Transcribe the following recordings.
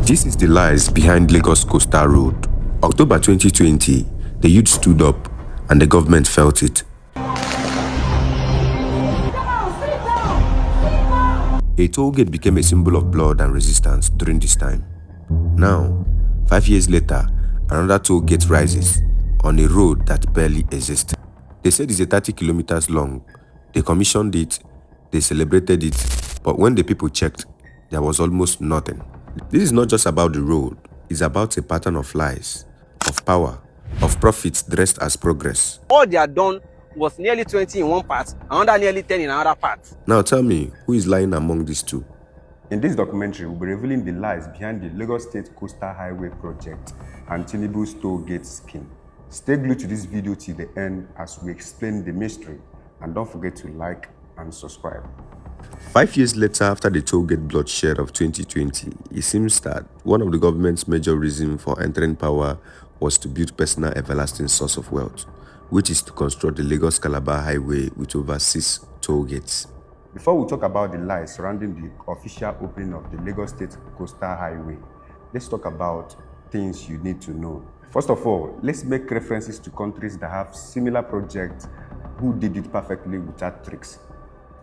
This is the lies behind Lagos Coastal Road. October 2020, the youth stood up and the government felt it. A toll gate became a symbol of blood and resistance during this time. Now, 5 years later, another toll gate rises on a road that barely exists. They said it's 30 kilometers long. They commissioned it, they celebrated it, but when the people checked, there was almost nothing. This is not just about the road, it's about a pattern of lies, of power, of profits dressed as progress. All they had done was nearly 20 in one part, another nearly 10 in another part. Now tell me, who is lying among these two? In this documentary, we'll be revealing the lies behind the Lagos State Coastal Highway project and Tinubu's toll gate scheme. Stay glued to this video till the end as we explain the mystery, and don't forget to like and subscribe. 5 years later, after the toll gate bloodshed of 2020, it seems that one of the government's major reasons for entering power was to build personal everlasting source of wealth, which is to construct the Lagos-Calabar Highway with over 6 toll gates. Before we talk about the lies surrounding the official opening of the Lagos State Coastal Highway, let's talk about things you need to know. First of all, let's make references to countries that have similar projects who did it perfectly without tricks.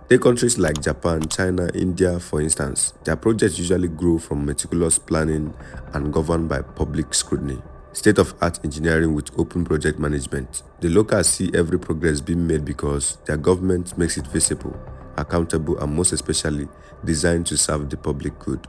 Take countries like Japan, China, India, for instance. Their projects usually grow from meticulous planning and governed by public scrutiny. State-of-art engineering with open project management. The locals see every progress being made because their government makes it visible, accountable, and most especially designed to serve the public good.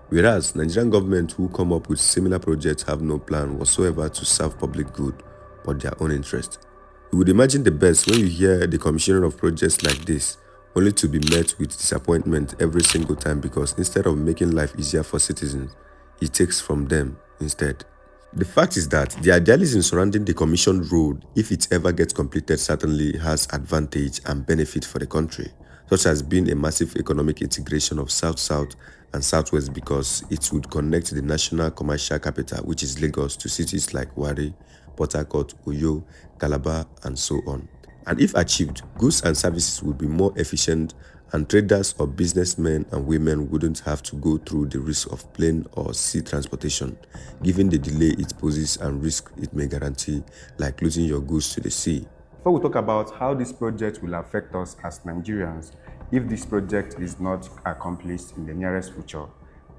Whereas Nigerian government who come up with similar projects have no plan whatsoever to serve public good but their own interest. You would imagine the best when you hear the commissioning of projects like this, only to be met with disappointment every single time because instead of making life easier for citizens, it takes from them instead. The fact is that the idealism surrounding the commissioned road, if it ever gets completed, certainly has advantage and benefit for the country, such as being a massive economic integration of South-South and Southwest because it would connect the national commercial capital, which is Lagos, to cities like Warri, Port Harcourt, Uyo, Calabar, and so on. And if achieved, goods and services would be more efficient and traders or businessmen and women wouldn't have to go through the risk of plane or sea transportation, given the delay it poses and risk it may guarantee, like losing your goods to the sea. Before we talk about how this project will affect us as Nigerians, if this project is not accomplished in the nearest future,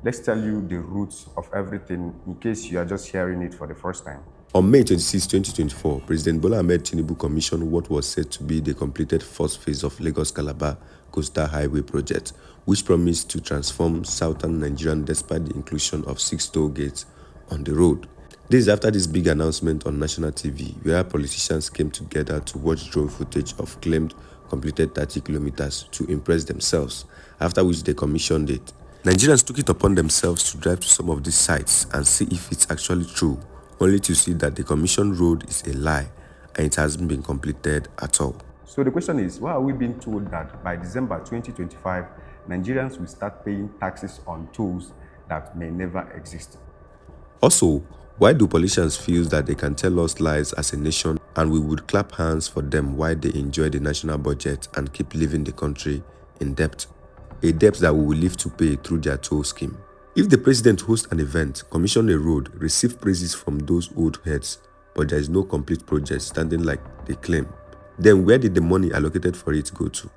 let's tell you the roots of everything in case you are just hearing it for the first time. On May 26, 2024, President Bola Ahmed Tinubu commissioned what was said to be the completed first phase of Lagos-Calabar Coastal Highway project, which promised to transform southern Nigeria despite the inclusion of 6 toll gates on the road. This is after this big announcement on national TV, where politicians came together to watch drone footage of claimed completed 30 kilometers to impress themselves, after which they commissioned it. Nigerians took it upon themselves to drive to some of these sites and see if it's actually true, only to see that the commissioned road is a lie and it hasn't been completed at all. So the question is, why are we being told that by December 2025, Nigerians will start paying taxes on tolls that may never exist? Also, why do politicians feel that they can tell us lies as a nation and we would clap hands for them while they enjoy the national budget and keep leaving the country in debt? A debt that we will live to pay through their toll scheme. If the president hosts an event, commission a road, receive praises from those old heads, but there is no complete project standing like they claim, then where did the money allocated for it go to?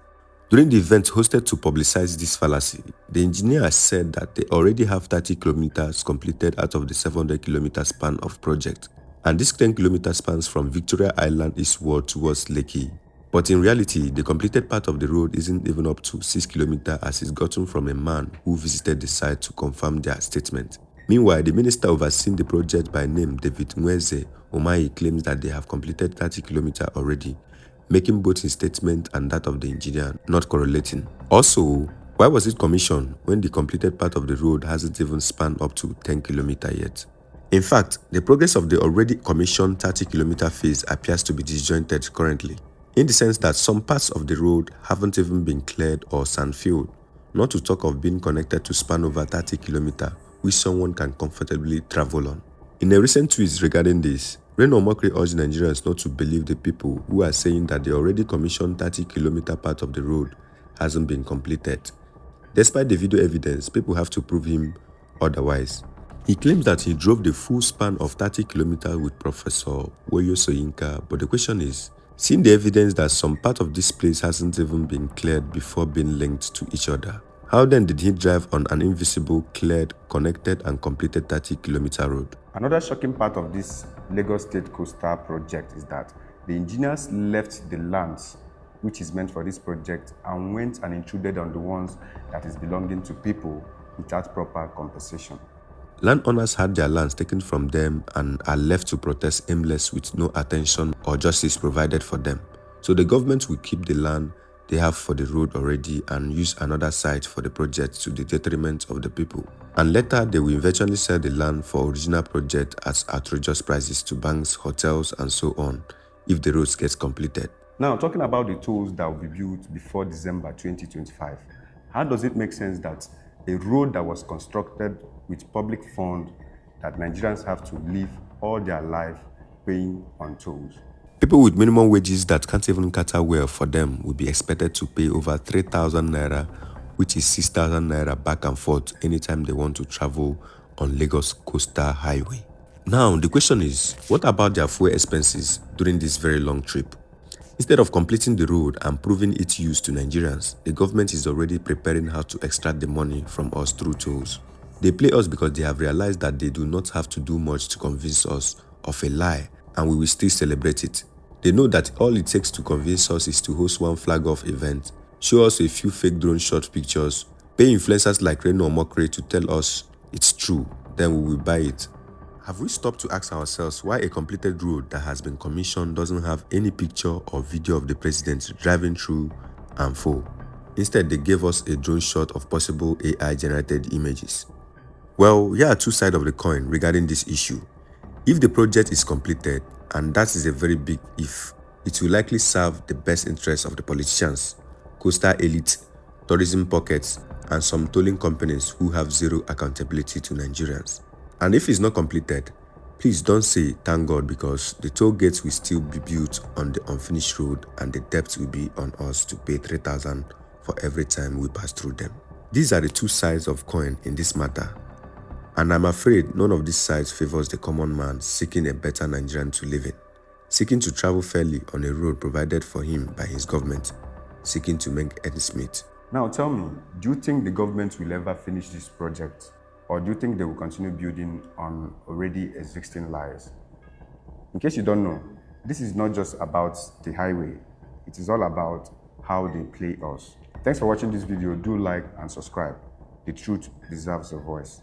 During the event hosted to publicize this fallacy, the engineer said that they already have 30 kilometers completed out of the 700 kilometer span of project, and this 10 kilometer spans from Victoria Island eastward towards Lekki. But in reality, the completed part of the road isn't even up to 6 kilometers as is gotten from a man who visited the site to confirm their statement. Meanwhile, the minister overseeing the project by name David Umahi claims that they have completed 30 kilometers already, making both his statement and that of the engineer not correlating. Also, why was it commissioned when the completed part of the road hasn't even spanned up to 10 kilometers yet? In fact, the progress of the already commissioned 30 kilometer phase appears to be disjointed currently, in the sense that some parts of the road haven't even been cleared or sand-filled, not to talk of being connected to span over 30 kilometers, which someone can comfortably travel on. In a recent tweet regarding this, Reno Omokri urged Nigerians not to believe the people who are saying that the already commissioned 30 kilometer part of the road hasn't been completed. Despite the video evidence, people have to prove him otherwise. He claims that he drove the full span of 30 kilometers with Professor Wole Soyinka, but the question is, seeing the evidence that some part of this place hasn't even been cleared before being linked to each other, how then did he drive on an invisible, cleared, connected and completed 30-kilometer road? Another shocking part of this Lagos State Coastal project is that the engineers left the lands which is meant for this project and went and intruded on the ones that is belonging to people without proper compensation. Landowners had their lands taken from them and are left to protest aimless with no attention or justice provided for them. So the government will keep the land they have for the road already and use another site for the project to the detriment of the people. And later they will eventually sell the land for original project at outrageous prices to banks, hotels and so on if the roads gets completed. Now, talking about the tolls that will be built before December 2025, how does it make sense that a road that was constructed with public funds that Nigerians have to live all their life paying on tolls? People with minimum wages that can't even cater well for them will be expected to pay over 3,000 naira, which is 6,000 naira back and forth anytime they want to travel on Lagos Coastal Highway. Now, the question is, what about their fuel expenses during this very long trip? Instead of completing the road and proving its use to Nigerians, the government is already preparing how to extract the money from us through tolls. They play us because they have realized that they do not have to do much to convince us of a lie, and we will still celebrate it. They know that all it takes to convince us is to host one flag-off event, show us a few fake drone shot pictures, pay influencers like Reno Omokri to tell us it's true, then we will buy it. Have we stopped to ask ourselves why a completed road that has been commissioned doesn't have any picture or video of the president driving through and for? Instead, they gave us a drone shot of possible AI-generated images. Well, here are two sides of the coin regarding this issue. If the project is completed, and that is a very big if, it will likely serve the best interests of the politicians, coastal elite, tourism pockets, and some tolling companies who have zero accountability to Nigerians. And if it's not completed, please don't say thank God, because the toll gates will still be built on the unfinished road and the debt will be on us to pay 3,000 for every time we pass through them. These are the two sides of coin in this matter. And I'm afraid none of these sides favors the common man seeking a better Nigerian to live in, seeking to travel fairly on a road provided for him by his government, seeking to make ends meet. Now tell me, do you think the government will ever finish this project? Or do you think they will continue building on already existing lies? In case you don't know, this is not just about the highway. It is all about how they play us. Thanks for watching this video. Do like and subscribe. The truth deserves a voice.